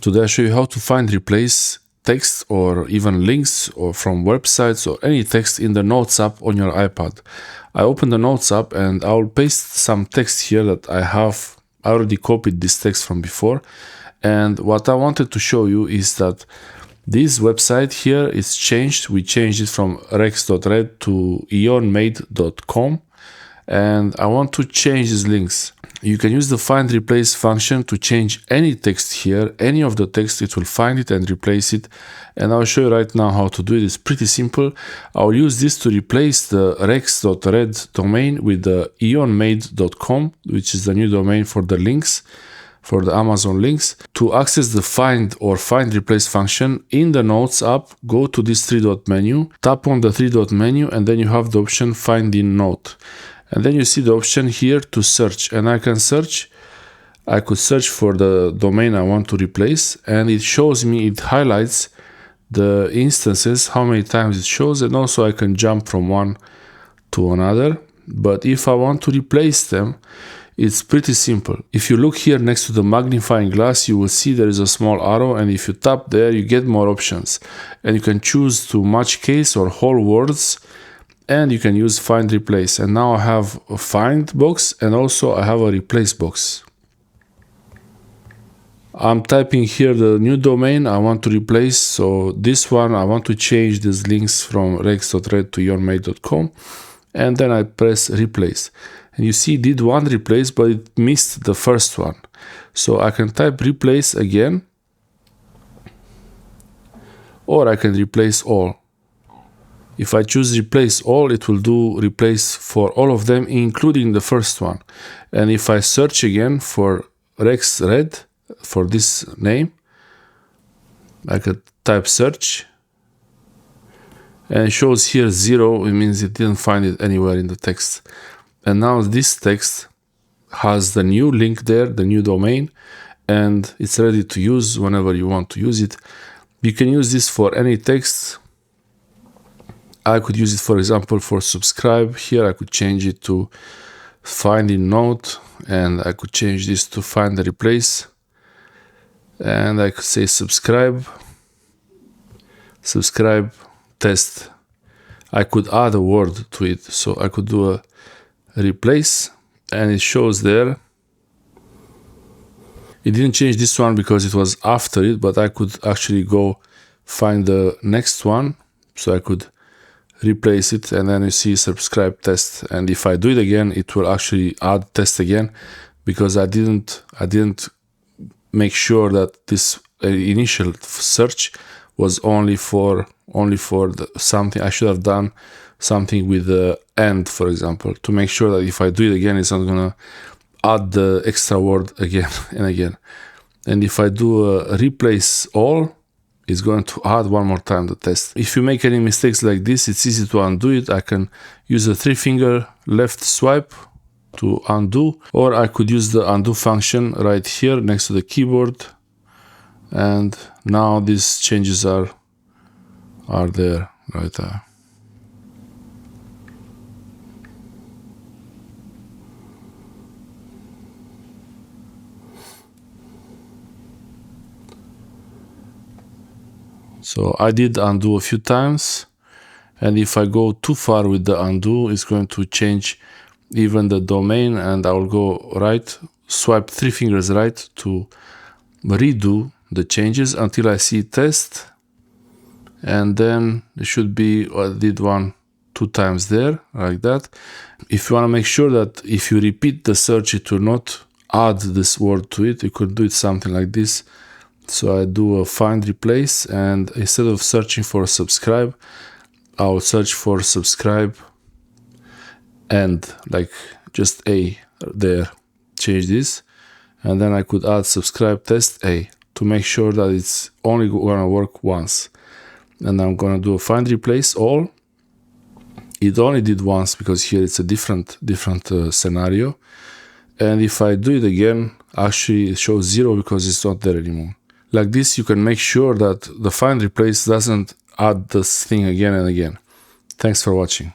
Today I'll show you how to find replace text or even links or from websites or any text in the Notes app on your iPad. I open the Notes app and I'll paste some text here that I already copied this text from before. And what I wanted to show you is that this website here is changed. We changed it from rex.red to eonmade.com. And I want to change these links. You can use the find replace function to change any text here, any of the text, it will find it and replace it. And I'll show you right now how to do it. It's pretty simple. I'll use this to replace the rex.red domain with the eonmade.com, which is the new domain for the links, for the Amazon links. To access the find or find replace function in the Notes app, go to this three-dot menu, tap on the three-dot menu, and then you have the option find in note. And then you see the option here to search, and I could search for the domain I want to replace, and it shows me, it highlights the instances, how many times it shows, and also I can jump from one to another. But if I want to replace them, it's pretty simple. If you look here next to the magnifying glass, you will see there is a small arrow, and if you tap there, you get more options. And you can choose to match case or whole words, and you can use find replace. And now I have a find box and also I have a replace box. I'm typing here the new domain I want to replace. So this one, I want to change these links from rex.red to eonmade.com, and then I press replace. And you see it did one replace, but it missed the first one. So I can type replace again, or I can replace all. If I choose replace all, it will do replace for all of them, including the first one. And if I search again for rex.red, for this name, I could type search, and it shows here 0, it means it didn't find it anywhere in the text. And now this text has the new link there, the new domain, and it's ready to use whenever you want to use it. You can use this for any text. I could use it, for example, for subscribe. Here I could change it to find in note, and I could change this to find the replace. And I could say subscribe test. I could add a word to it. So I could do a replace, and it shows there. It didn't change this one because it was after it, but I could actually go find the next one. So I could replace it, and then you see subscribe test. And if I do it again, it will actually add test again, because I didn't make sure that this initial search was only for something. I should have done something with the and, for example, to make sure that if I do it again, it's not gonna add the extra word again and again. And if I do a replace all, it's going to add one more time the test. If you make any mistakes like this, it's easy to undo it. I can use a 3-finger left swipe to undo, or I could use the undo function right here next to the keyboard. And now these changes are there right there. So I did undo a few times, and if I go too far with the undo, it's going to change even the domain, and I will go right, swipe 3 fingers right to redo the changes until I see test, and then it should be, I did 1-2 times there, like that. If you want to make sure that if you repeat the search, it will not add this word to it, you could do it something like this. So I do a find replace, and instead of searching for subscribe, I'll search for subscribe and like just A there, change this, and then I could add subscribe test A to make sure that it's only gonna work once. And I'm gonna do a find replace all. It only did once because here it's a different scenario. And if I do it again, actually it shows 0 because it's not there anymore. Like this, you can make sure that the find replace doesn't add this thing again and again. Thanks for watching.